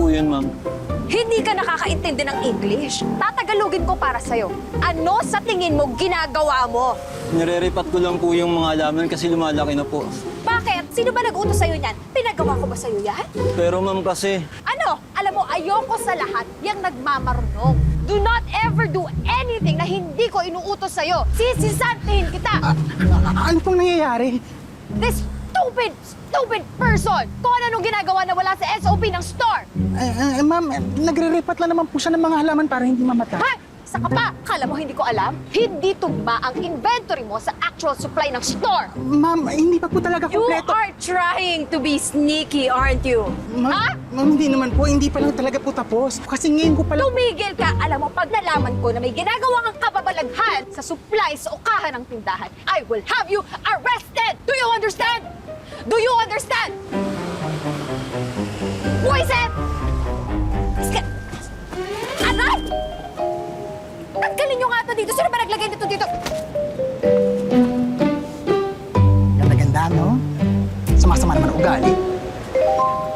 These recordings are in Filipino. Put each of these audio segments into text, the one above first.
po yun, ma'am. Hindi ka nakakaintindi ng English. Tatagalogin ko para sa'yo. Ano sa tingin mo ginagawa mo? Nire-repat ko lang po yung mga halaman kasi lumalaki na po. Bakit? Sino ba nag-utos sa'yo niyan? Pinagawa ko ba sa'yo yan? Pero ma'am kasi, Ano? Alam mo, ayoko sa lahat yung nagmamarunong. Do not ever do anything na hindi ko inuutos sa'yo. Sisisantihin kita! Ano pong nangyayari? This stupid person! Kung ano ginagawa na wala sa SOP ng store! Ma'am, nagre-repat lang naman po siya ng mga halaman para hindi mamatay. Ha? Saka pa, kala mo hindi ko alam? Hindi tugma ang inventory mo sa actual supply ng store! Ma'am, hindi pa po talaga You kompleto. are trying to be sneaky, aren't you? Ha? Ma'am, hindi naman po. Hindi pa lang talaga po tapos. Kasi ngayon ko pala... Tumigil ka! Alam mo, pag nalaman ko na may ginagawa kang kababalaghan sa supply sa ukahan ng tindahan, I will have you arrested! Do you understand? Do you understand? Buisit! Aray! Tanggalin nyo nga ito dito. Sino ba naglagay nito dito? Ganda-ganda, no? Sama-sama naman ang ugali.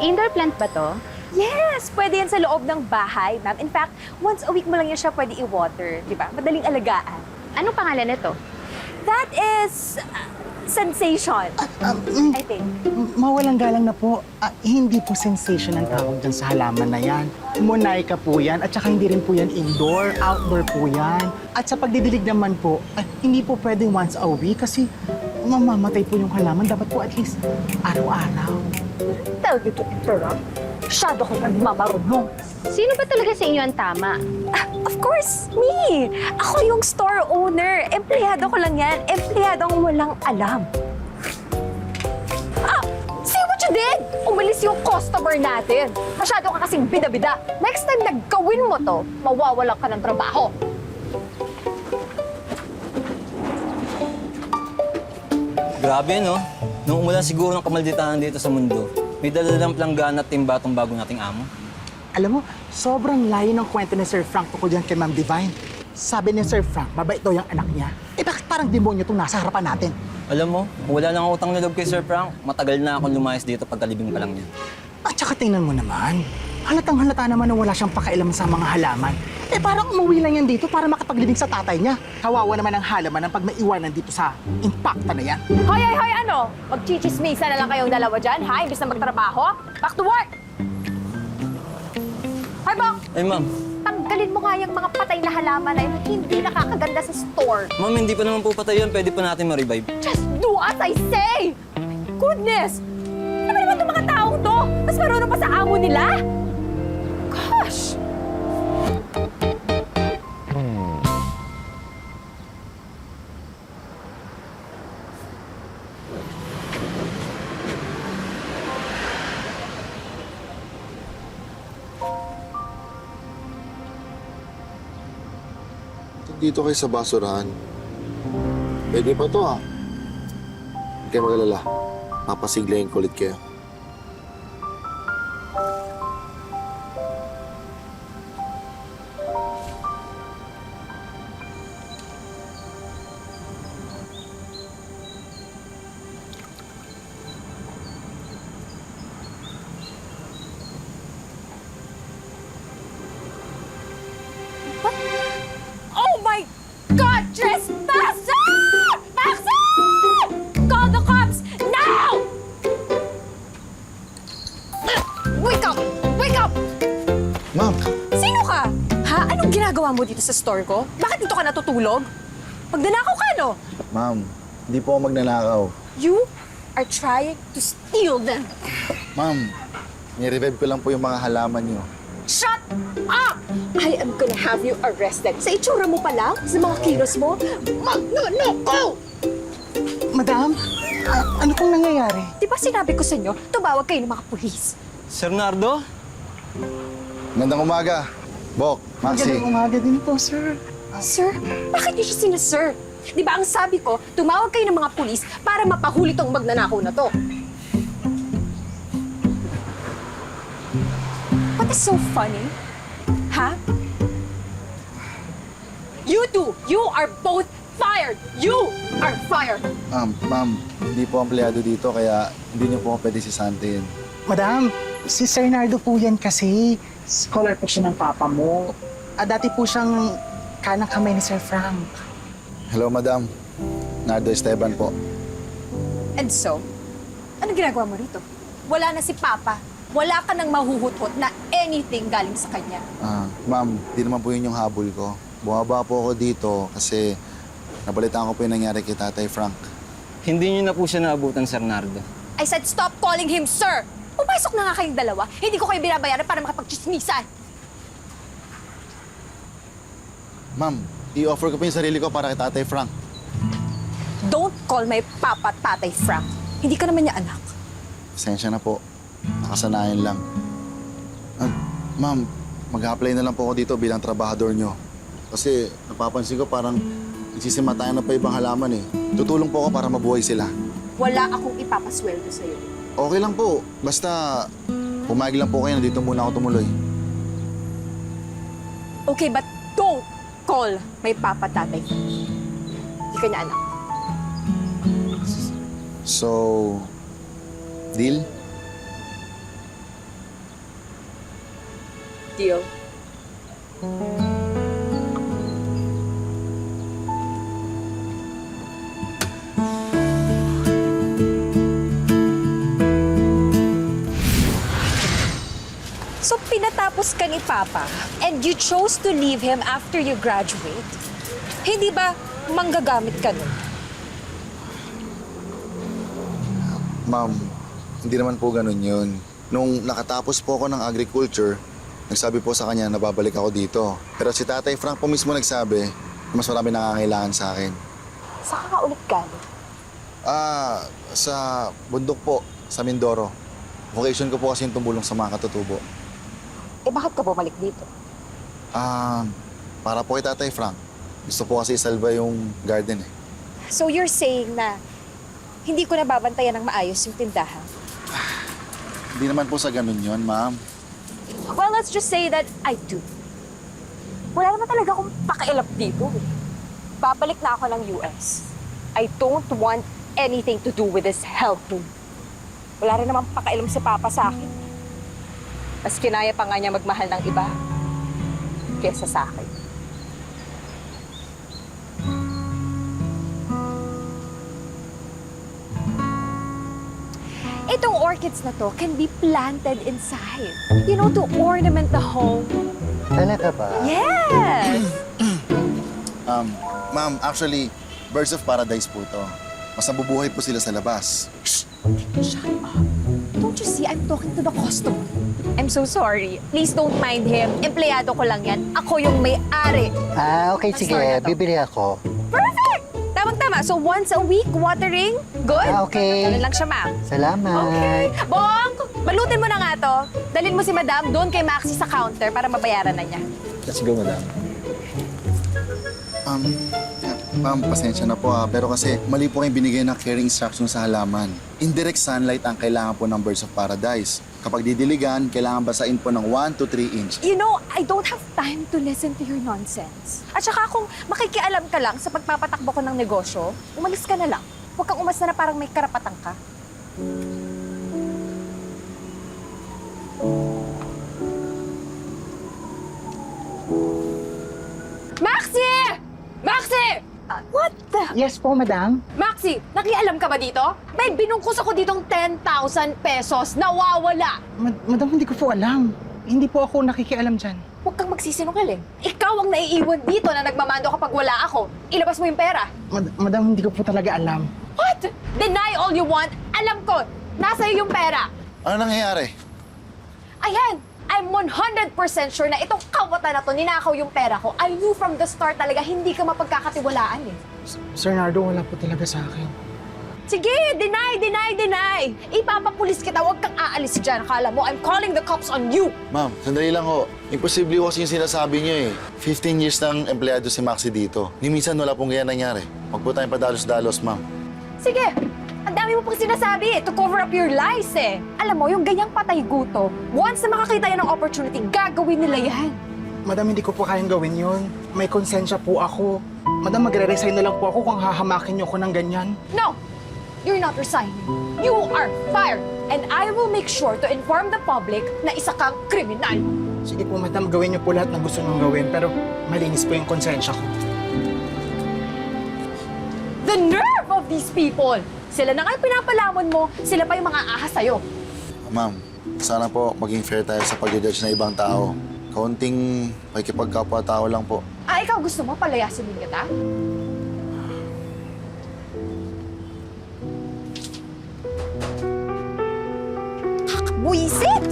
Indoor plant ba to? Yes! Pwede yan sa loob ng bahay, ma'am. In fact, once a week mo lang yan siya pwede i-water. Di ba? Madaling alagaan. Anong pangalan nito? That is... sensation. I think. Mawalang galang na po. Hindi po sensation ang tawag dyan sa halaman na yan. Monaika po yan. At saka hindi rin po yan indoor, outdoor po yan. At sa pagdidilig naman po, hindi po pwedeng once a week kasi mamamatay po yung halaman. Dapat po at least araw-araw. Tell you to interrupt. Masyado kong nagmamarunong. Sino ba talaga sa inyo ang tama? Of course, me! Ako yung store owner. Empleyado ko lang yan. Empleyadong walang alam. See what you did? Umalis yung customer natin. Masyado ka kasing bida-bida. Next time naggawin mo to, mawawalan ka ng trabaho. grabe no? Nung umula siguro ng kamalditahan dito sa mundo, may dalalang planggana at timba tong bago nating amo. Alam mo, sobrang layo ng kwento ni Sir Frank tungkol dyan kay Ma'am Divine. Sabi ni Sir Frank, mabait daw yung anak niya. Bakit parang demonyo itong nasa harapan natin? Alam mo, kung wala lang utang na loob kay Sir Frank, matagal na akong lumayas dito pagkalibing pa lang niya. At saka tingnan mo naman, halatang-halata naman na wala siyang pakailaman sa mga halaman. Parang umuwi lang yan dito para makapaglibing sa tatay niya. Kawawa naman ang halaman pag maiwanan dito sa impacta na yan. Hoy, ano? Magchichismisa na lang kayong dalawa dyan, ha? Imbis na magtrabaho? Back to work! Hoy, Bok! Ay ma'am, Tanggalin mo nga yung mga patay na halaman na yun, hindi nakakaganda sa store. ma'am hindi pa naman po patay yun, pwede pa natin ma-revive. Just do as I say! Goodness! Ano ba naman itong mga taong to? Mas marunong pa sa amo nila? Gosh! Dito kayo sa basurahan. Pwede pa to Huwag kayo mag-alala. Papasiglayin ko ulit kayo. Oh my God! Trespasser! Maxine! Call the cops now! Wake up! Wake up! Ma'am! Sino ka? Ha? Anong ginagawa mo dito sa store ko? Bakit dito ka natutulog? Magnanakaw ka, no? Ma'am, hindi po ako magnanakaw. You are trying to steal them. Ma'am, ni-revive ko lang po yung mga halaman niyo. Shut up! I am gonna have you arrested. Sa itsura mo pa lang, sa mga kilos mo, magnanakaw! Madam, ano pong nangyayari? Di ba sinabi ko sa inyo, tumawag kayo ng mga pulis? Sir Nardo? Magandang umaga. Bok, Maxi. Magandang umaga din po, sir. Sir, bakit niyo siya sinasir? Di ba ang sabi ko, tumawag kayo ng mga pulis para mapahuli tong magnanakaw na to? What is so funny? Ha? You two, you are both fired! You are fired! Ma'am, hindi po empleyado dito kaya hindi niyo po ako pwede sisantin. Madam, Si Sir Nardo po yan kasi. Scholar po siya ng papa mo. Dati po siyang kanang kamay ni Sir Frank. Hello, madam. Nardo Esteban po. And so, ano ginagawa mo rito? Wala na si Papa. Wala ka nang mahuhutot na anything galing sa kanya. Ma'am, di naman po yun yung habol ko. Bumaba po ako dito kasi nabalitaan ko po yung nangyari kay Tatay Frank. Hindi niyo na po siya naabutan, Sir Nardo. I said stop calling him sir! Pumasok na nga kayong dalawa. Hindi ko kayo binabayaran para makapagchismisan. Ma'am, i-offer ko po yung sarili ko para kay Tatay Frank. Don't call my papa Tatay Frank. Hindi ka naman niya anak. Pasensya na po. Nakasanayan lang. Ma'am, mag-apply na lang po ako dito bilang trabahador nyo. Kasi napapansin ko parang nagsisimatayan na pa ibang halaman eh. Tutulong po ako para mabuhay sila. Wala akong ipapasweldo sa'yo. Okay lang po. Basta pumayag lang po kayo na dito muna ako tumuloy. Okay, but don't call my papa Tatay Frank. Hindi ka niya anak. So, deal? Deal. So pinatapos ka ni Papa and you chose to leave him after you graduate? Hindi ba manggagamit ka nun? Ma'am, hindi naman po ganun yun. Nung nakatapos po ako ng agriculture, nagsabi po sa kanya na babalik ako dito. Pero si Tatay Frank po mismo nagsabi na mas marami nangangailangan sa akin. Saan ka ulit galing? Sa bundok po, sa Mindoro. Vocation ko po kasi yung tumulong sa mga katutubo. Eh bakit ka bumalik dito? Para po kay Tatay Frank. Gusto po kasi isalba yung garden eh. So you're saying na hindi ko nababantayan ng maayos yung tindahan? Hindi naman po sa ganun yun, ma'am. Well, let's just say that I do. Wala naman talaga akong pakialam dito. Babalik na ako ng US. I don't want anything to do with this hell food. Wala rin naman pakialam si Papa sa akin. Mas kinaya pa nga niya magmahal ng iba kesa sa akin. Itong orchids na to can be planted inside. You know, to ornament the home. Talaga ba? Yes! Ma'am, actually, Birds of Paradise po to. Mas nabubuhay po sila sa labas. Don't you see, I'm talking to the customer. I'm so sorry. Please don't mind him. Empleyado ko lang yan. Ako yung may-ari. Okay, Ang sige. store na to. Bibili ako. Perfect! Tamang-tama. So once a week, watering? Good? Okay. Ganun lang siya, ma'am. Salamat. Okay. Bong! Balutin mo na nga to. Dalhin mo si madam doon kay Maxi sa counter para mabayaran na niya. Let's go, madam. Ma'am, pasensya na po pero kasi mali po kayong binigay ng caring instruction sa halaman. Indirect sunlight ang kailangan po ng Birds of Paradise. Kapag didiligan, kailangan basain po ng 1 to 3 inch. You know, I don't have time to listen to your nonsense. At saka kung makikialam ka lang sa pagpapatakbo ko ng negosyo, umalis ka na lang. Huwag kang umasta na parang may karapatan ka. Maxi! Maxi! What the? Yes po, madam. Maxi, nakialam ka ba dito? May binungkus ako ditong 10,000 pesos. Nawawala. Madam, hindi ko po alam. Hindi po ako nakikialam dyan. Huwag kang magsisinungaling. Ikaw ang naiiwan dito na nagmamando kapag wala ako. Ilabas mo yung pera. Madam, hindi ko po talaga alam. What? Deny all you want. Alam ko, nasa iyo yung pera. Ano nangyayari? Ayan, I'm 100% sure na itong kawatan na to, ninakaw yung pera ko. I knew from the start talaga hindi ka mapagkakatiwalaan eh. Sir Nardo, wala po talaga sa akin. Sige, deny! Ipapapulis kita, huwag kang aalis dyan. Akala mo, I'm calling the cops on you. Ma'am, sandali lang ho. Imposible kasi yung sinasabi niyo eh. 15 years nang empleyado si Maxi dito. Ni minsan wala pong ganyan nangyari. Huwag po tayong padalos-dalos, ma'am. Sige, ang dami mo pang sinasabi to cover up your lies eh. Alam mo, yung ganyang patay guto, once na makakita yan ng opportunity, gagawin nila yan. Madam, hindi ko po kayang gawin yun. May konsensya po ako. Madam, magre-resign na lang po ako kung hahamakin niyo ako ng ganyan. No! You're not resigning. You are fired! And I will make sure to inform the public na isa kang kriminal. Sige po, madam, gawin niyo po lahat ng gusto niyong gawin, pero malinis po yung konsensya ko. The nerve of these people! Sila na nga yung pinapalamon mo, sila pa yung mga ahas sa'yo. Ma'am, sana po maging fair tayo sa pag-judge na ibang tao. Kaunting pakikipagkapwa-tao lang po. Ah, ikaw gusto mo palayasin din kita? Buisit!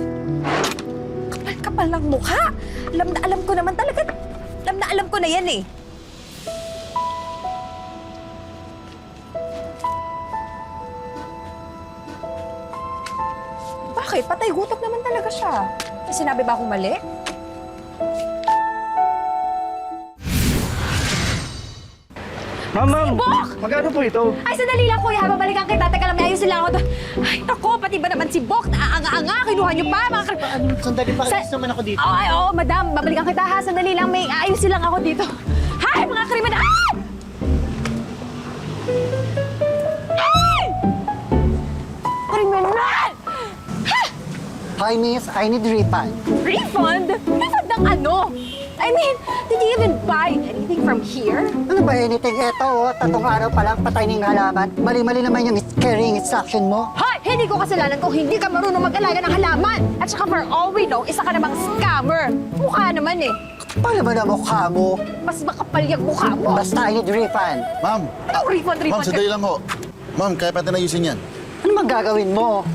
Kapal-kapal ng mukha. Alam na alam ko naman talaga. Alam na alam ko na yan eh. Bakit? Patay gutok naman talaga siya. May sinabi ba akong mali? Ma'am! Bok! Magkano po ito? Ay, sandali lang, kuya. Babalikan kita. Teka lang, may ayusin lang ako doon. Ay, naku, pati ba naman si Bok? Naanga-anga. Kinuha niyo pa, mga Sandali pa, Sa- gusto naman ako dito. Oo, ay, oo, madam. Babalikan kita, ha? Sandali lang, may ayusin lang ako dito. Hay, mga kriminal! Ah! Ay! Kriminal! Hi, miss. I need refund. Refund? Refund ng ano? I mean, did you even buy anything from here? Ano ba anything? Eto, tatlong araw pa lang patay ng halaman. Mali-mali naman yung carrying instruction mo. Hoy! Hindi ko kasalanan kung hindi ka marunong mag-alaga ng halaman. At saka for all we know, isa ka namang scammer. Mukha naman eh. Paano ba na mukha mo? Mas makapal yung mukha mo. Basta I need refund. Ma'am! Anong refund? Ma'am, sandali lang ho. Ma'am, kaya pa natin ayusin yan. Ano bang gagawin mo?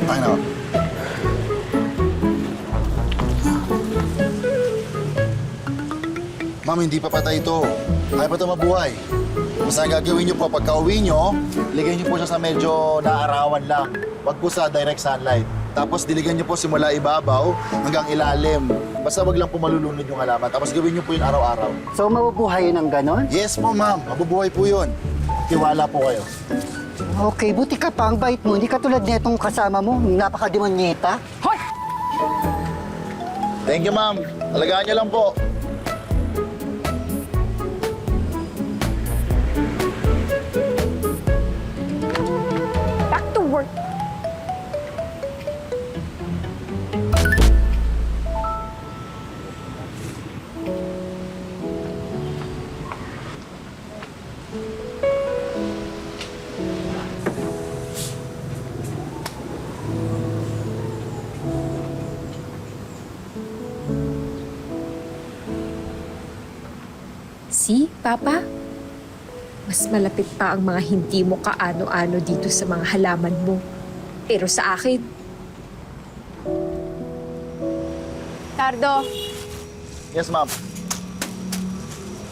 Ay, na. Ma'am, hindi pa patay ito. Kaya pa ito mabuhay. Basta ang gagawin niyo po, pagka uwi niyo, ligay niyo po siya sa medyo naarawan lang. Wag po sa direct sunlight. Tapos diligan niyo po simula ibabaw hanggang ilalim. Basta wag lang po malulunod yung halaman. Tapos gawin niyo po yun araw-araw. So, mabubuhay yun ng ganon? Yes po, ma'am. Mabubuhay po yun. Tiwala po kayo. Okay, buti ka pa. Ang bait mo. Hindi ka tulad nitong kasama mo. Napakademonyeta. Hoy! Thank you, ma'am. Alagaan niyo lang po. Back to work. See, Papa? Mas malapit pa ang mga hindi mo kaano-ano dito sa mga halaman mo. Pero sa akin... Cardo, Yes, ma'am.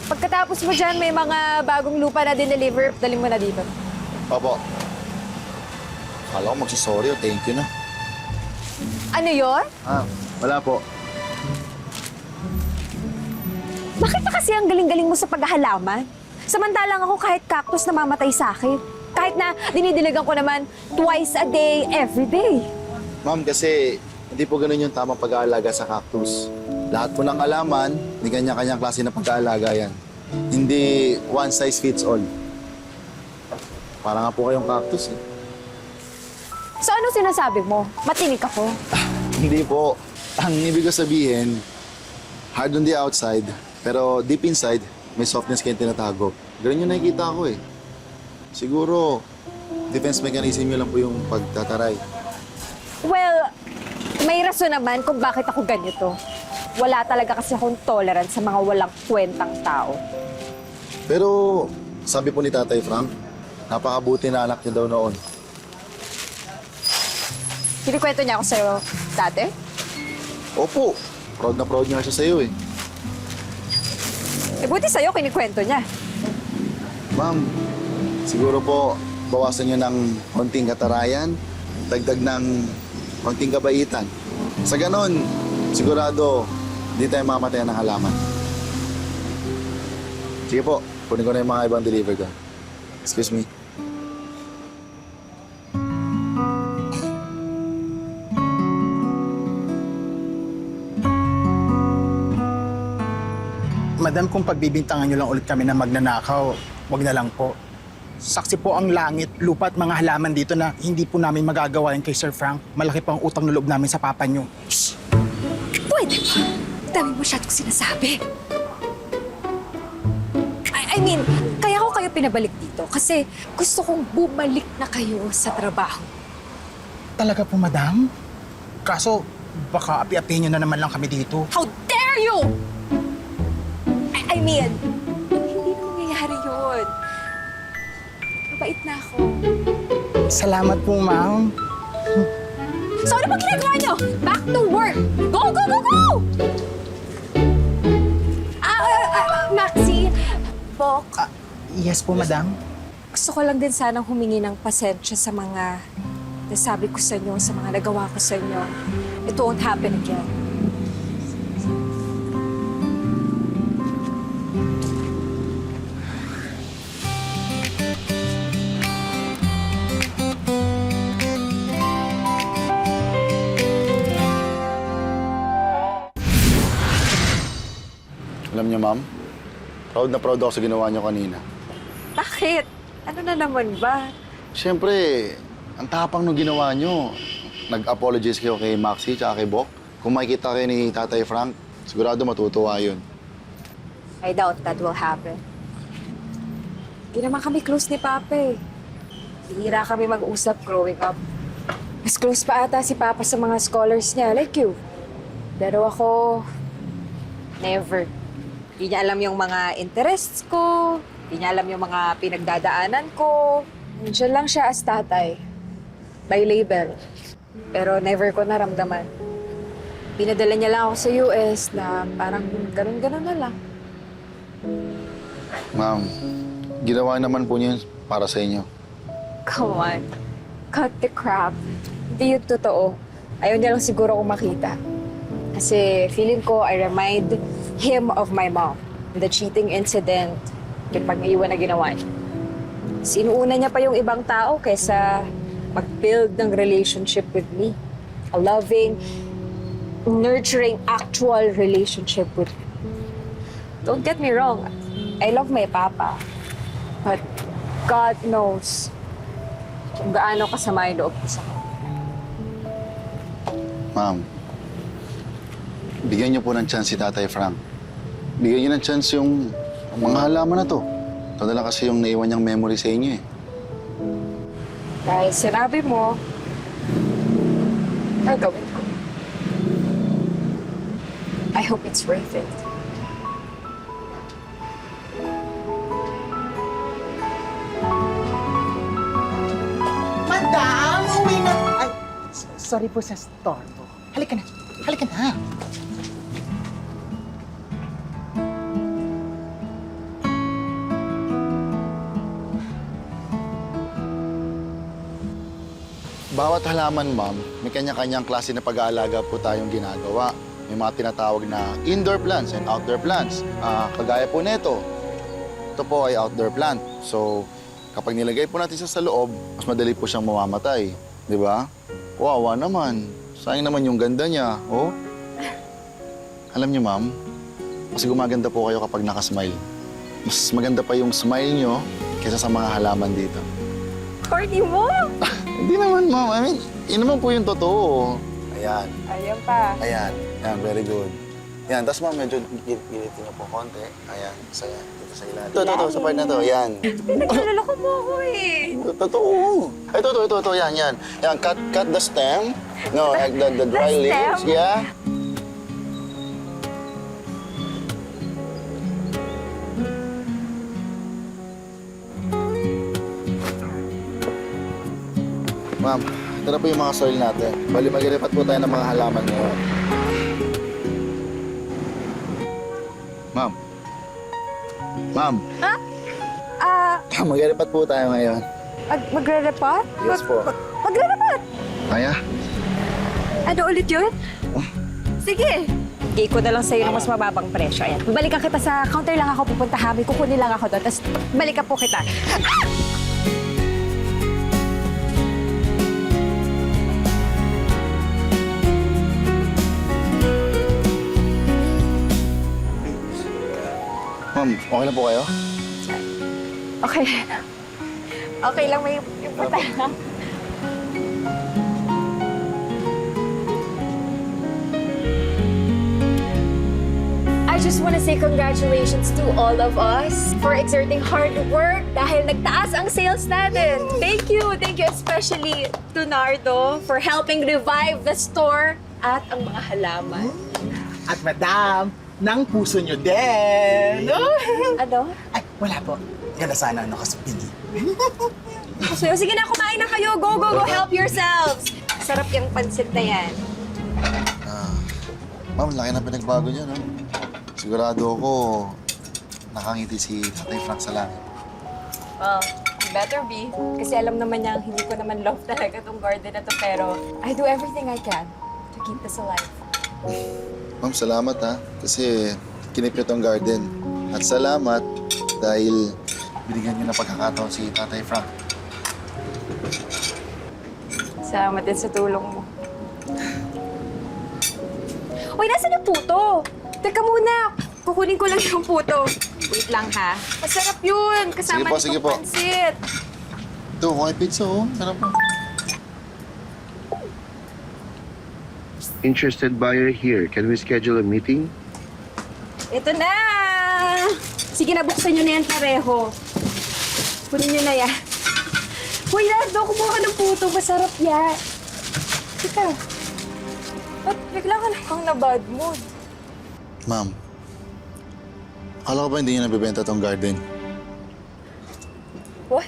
pagkatapos mo dyan, may mga bagong lupa na dineliver. Dali mo na dito. Opo. Kala ko magsisorry o thank you na. Ano yon? Ah, wala po. Bakit pa kasi ang galing-galing mo sa paghahalaman? Samantalang ako kahit cactus na mamatay sa akin. Kahit na dinidiligan ko naman twice a day, every day. Ma'am, kasi hindi po ganun yung tamang pag-aalaga sa cactus. Lahat po ng alaman, may kanya-kanyang klase na pag-aalaga yan. Hindi one size fits all. Para nga po kayong cactus eh. So ano sinasabi mo? Matinik ako? Hindi po. Ang ibig ko sabihin, hard on the outside, pero deep inside, may softness kayong tinatago. Ganun yung nakikita ko eh. Siguro, defense mechanism nyo lang po yung pagtataray. Well, may rason naman kung bakit ako ganito. Wala talaga kasi akong tolerance sa mga walang kwentang tao. Pero, sabi po ni Tatay Frank, napakabuti na anak niya daw noon. Kinikwento niya ako sa'yo dati? Opo, proud na proud niya siya sa'yo eh. Eh, buti sa'yo kinikwento niya. Ma'am, siguro po, bawasan niyo ng konting katarayan, dagdag ng konting kabaitan. Sa ganon, sigurado, hindi tayo mamatay ng halaman. Sige po, kunin ko na yung mga ibang deliver ko. Excuse me. Madam, kung pagbibintangan niyo lang ulit kami na magnanakaw, wag na lang po. Saksi po ang langit, lupa at mga halaman dito na hindi po namin magagawa yan kay Sir Frank. Malaki pang utang na loob namin sa papa nyo. Pwede ba? Dami masyadong sinasabi. I mean, kaya ko kayo pinabalik dito kasi gusto kong bumalik na kayo sa trabaho. Talaga po, madam? Kaso, baka api-apihin nyo na naman lang kami dito. How dare you! I mean, hindi na mangyayari yun. Mabait na ako. Salamat po, ma'am. So ano ba ginagawa nyo? Back to work! Go, go, go, go! Maxi, Bok, Yes po, madam. gusto ko lang din sanang humingi ng pasensya sa mga nasabi ko sa inyo, sa mga nagawa ko sa inyo. It won't happen again. Alam niyo, ma'am, proud na proud ako sa ginawa niyo kanina. Bakit? Ano na naman ba? Siyempre, ang tapang nung ginawa niyo. Nag-apologize kayo kay Maxi at kay Bok. Kung makikita kayo ni Tatay Frank, sigurado matutuwa yun. I doubt that will happen. Hindi naman kami close ni Papa eh. Bihira kami mag-usap growing up. Mas close pa ata si Papa sa mga scholars niya, like you. Pero ako, never. Hindi niya alam yung mga interests ko, hindi niya alam yung mga pinagdadaanan ko. Nandiyan lang siya as tatay. By label. Pero never ko naramdaman. Pinadala niya lang ako sa US na parang ganun-ganun na lang. Ma'am, ginawa naman po niya yun para sa inyo. Come on. Cut the crap. Hindi yun totoo. Ayaw niya lang siguro kung makita. Kasi feeling ko, I remind him of my mom. The cheating incident, yung pag-iwan na ginawa niya. Sinuuna niya pa yung ibang tao kaysa mag-build ng relationship with me. A loving, nurturing, actual relationship with me. Don't get me wrong. I love my papa. But God knows kung gaano kasama yung loob ko sa kanya. Ma'am, bigyan niyo po ng chance si Tatay Frank. Bigyan niyo ng chance yung mga halaman na to. Ito na lang kasi yung naiwan niyang memory sa inyo eh. Dahil sinabi mo, gagawin ko. I hope it's worth it. Madam, uwi na... Ay, sorry po sa storbo. Halika na. Halika na. Bawat halaman, ma'am, may kanya-kanyang klase na pag-aalaga po tayong ginagawa. May mga tinatawag na indoor plants and outdoor plants. Kagaya po nito, ito po ay outdoor plant. So, kapag nilagay po natin siya sa loob, mas madali po siyang mamamatay. Di ba? Wawa naman. Sayang naman yung ganda niya, oh. Alam niyo, ma'am, mas gumaganda po kayo kapag nakasmile. Mas maganda pa yung smile niyo kaysa sa mga halaman dito. Corny mo! Hindi naman, ma'am. I mean, yun naman po yung totoo. Ayan. Ayan pa. Ayan. Ayan, very good. Yan, tapos ma'am, medyo gilitin niyo po konti. Ayan, isa yan. Dito sa ilalim. Ito, sa part na to. Ayan. Pinaglaloko mo ako eh. Totoo. Ito. Yan. Yan, cut the stem. No, like the dry The leaves. stem? Yeah. Ma'am, ito na po yung mga soil natin. Bali, mag-iripat po tayo ng mga halaman ngayon. Ma'am. Ma'am. Mag-iripat po tayo ngayon. Magre-repot? Yes po. Magre-repot? Kaya? Ano ulit yun? Sige. Gay ko na lang sa'yo ng mas mababang presyo. Ayan. Balikan kita sa counter lang ako pupunta ha. May kukunin lang ako doon. Tapos balikan po kita. Ma'am, okay na po kayo? Okay. Okay lang, may yung patay. I just want to say congratulations to all of us for exerting hard work dahil nagtaas ang sales natin. Thank you especially to Nardo for helping revive the store at ang mga halaman. At madam, ng puso nyo din. Ano? Ay, wala po. Ganda sana ano kasi pili. So, sige na, kumain na kayo. Go, help yourselves. Sarap yung pansit na yan. Ma'am, laki na pinagbago niya, no? Sigurado ako, nakangiti si Tatay Frank sa langit. Well, better be. Kasi alam naman niya, hindi ko naman love talaga tong garden na to. Pero I do everything I can to keep this alive. Ma'am, salamat ha. Kasi kinip niyo tong garden. At salamat dahil binigyan niyo ng pagkakataon si Tatay Frank. Salamat din sa tulong mo. Uy, nasan yung puto? Teka muna, kukunin ko lang yung puto. Wait lang ha. Masarap yun, kasama Sige nitong po. pansit. Ito, okay pizza oh. Sarap po. Interested buyer here. Can we schedule a meeting? Ito na! Sige na, buksan nyo na yan pareho. Kunin nyo na yan. Uy, Nardo, kumuha ka ng puto. Masarap yan. Teka. Ba't bigla ka namang na bad mood? Ma'am, akala ko ba hindi niyo nabibenta tong garden? What?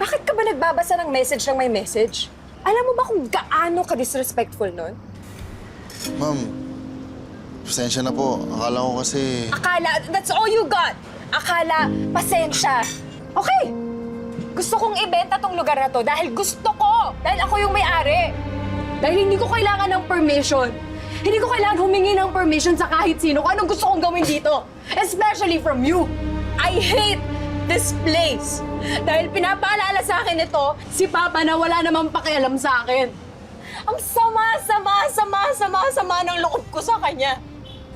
Bakit ka ba nagbabasa ng message ng may message? Alam mo ba kung gaano ka disrespectful nun? Ma'am, pasensya na po. Akala ko kasi... Akala, that's all you got. Akala, pasensya. Okay. Gusto kong ibenta tong lugar na to dahil gusto ko. Dahil ako yung may-ari. Dahil hindi ko kailangan ng permission. Hindi ko kailangan humingi ng permission sa kahit sino kung anong gusto kong gawin dito. Especially from you. I hate this place. Dahil pinapaalala sa akin ito, si Papa na wala namang pakialam sa akin. Ang sama ng loob ko sa kanya.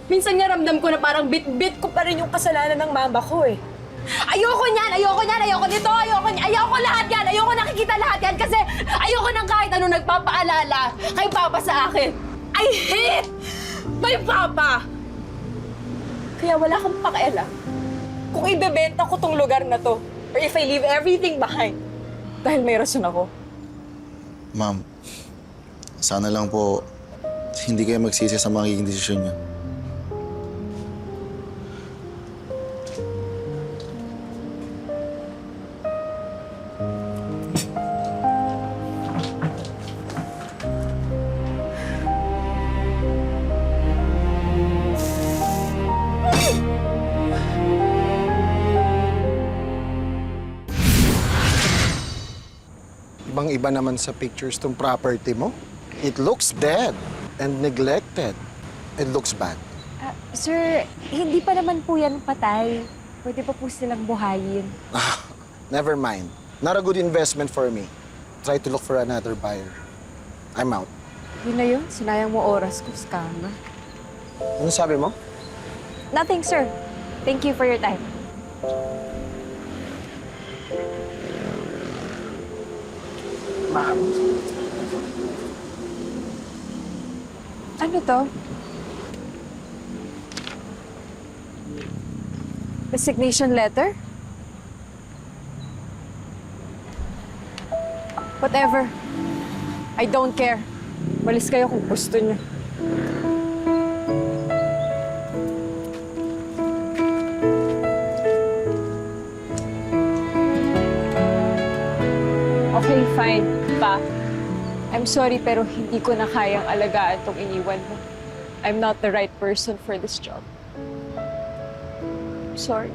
Minsan nga ramdam ko na parang bit-bit ko pa rin yung kasalanan ng mama ko eh. Ayoko niyan, ayoko nito, ayoko lahat yan, ayoko nakikita lahat yan kasi ayoko nang kahit ano nagpapaalala kay Papa sa akin. I hate my Papa! Kaya wala kang pakialam kung ibebenta ko tong lugar na to or if I leave everything behind dahil may rason ako. Ma'am, sana lang po hindi kayo magsisi sa magiging desisyon niyo. Ibang-iba naman sa pictures tong property mo. It looks dead and neglected. It looks bad. Sir, hindi pa naman po yan patay. Pwede pa po silang buhayin. Never mind. Not a good investment for me. Try to look for another buyer. I'm out. Yun na yun, sinayang mo oras ko, scammer. Ano sabi mo? Nothing, sir. Thank you for your time. Ma'am. Ano to? Resignation letter? Whatever. I don't care. Walis kayo kung gusto niyo. Okay, fine. Pa, I'm sorry pero hindi ko na kayang alagaan tong iniwan mo. I'm not the right person for this job. Sorry.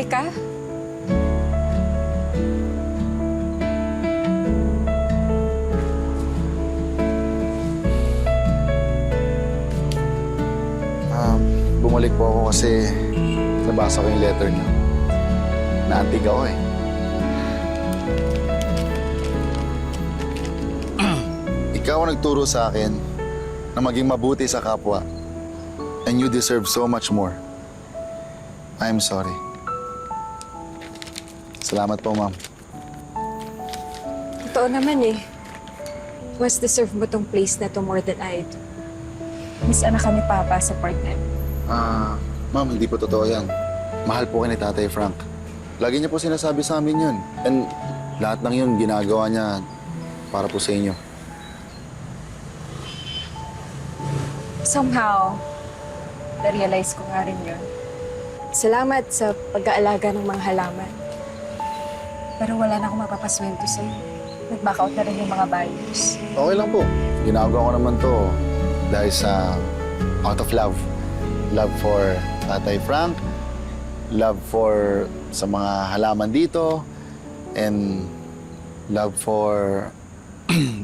Halika. Bumalik po ako kasi nabasa ko yung letter niyo. Naantig ako eh. Ikaw ang nagturo sa akin na maging mabuti sa kapwa. And you deserve so much more. I'm sorry. Salamat po, ma'am. Totoo naman eh. Mas deserve mo tong place na to more than I do. Miss anak ka ni Papa sa partner. Ma'am, hindi po totoo yan. Mahal po kayo ni Tatay Frank. Lagi niya po sinasabi sa amin yun. And lahat ng yun ginagawa niya para po sa inyo. Somehow, na-realize ko nga rin yun. Salamat sa pag-aalaga ng mga halaman. Pero wala na akong mapapaswento sa'yo. Nag-back out na rin yung mga buyers. Okay lang po. Ginagawa ko naman to dahil sa out of love. Love for Tatay Frank, love for sa mga halaman dito, and love for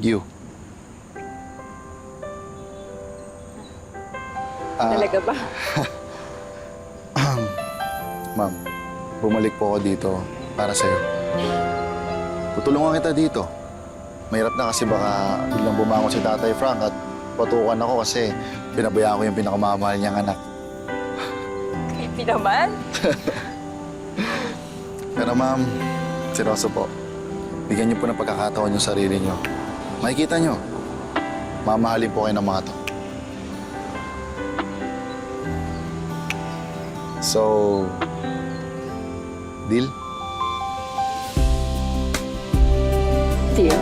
you. Talaga ba? Ma'am, bumalik po ako dito para sa'yo. Tutulungan kita dito. Mahirap na kasi baka biglang bumangon si Tatay Frank at patukan ako kasi pinabayaan ko yung pinakamamahal niyang anak. Creepy naman. Pero ma'am, seryoso po. Bigyan niyo po ng pagkakataon yung sarili niyo. Makikita niyo, mamahalin po kayo ng mga to. So, deal? Deal.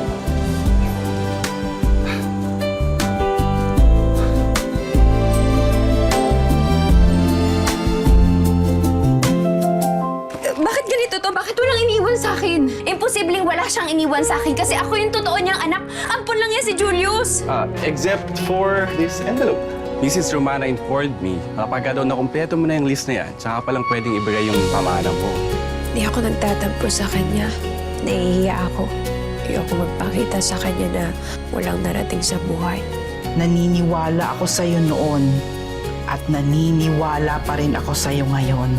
Bakit ganito to? Bakit walang iniwan sa akin? Imposibleng wala siyang iniwan sa akin kasi ako yung totoo niyang anak. Ampon lang yan si Julius. Except for this envelope. Mrs. Romana informed me, kapag daw nakumpleto mo na yung list na yan, tsaka palang pwedeng ibigay yung pamahalan mo. Hindi ako nagtatampo sa kanya. Nahihiya ako. Ayoko magpakita sa kanya na walang narating sa buhay. Naniniwala ako sa'yo noon at naniniwala pa rin ako sa'yo ngayon.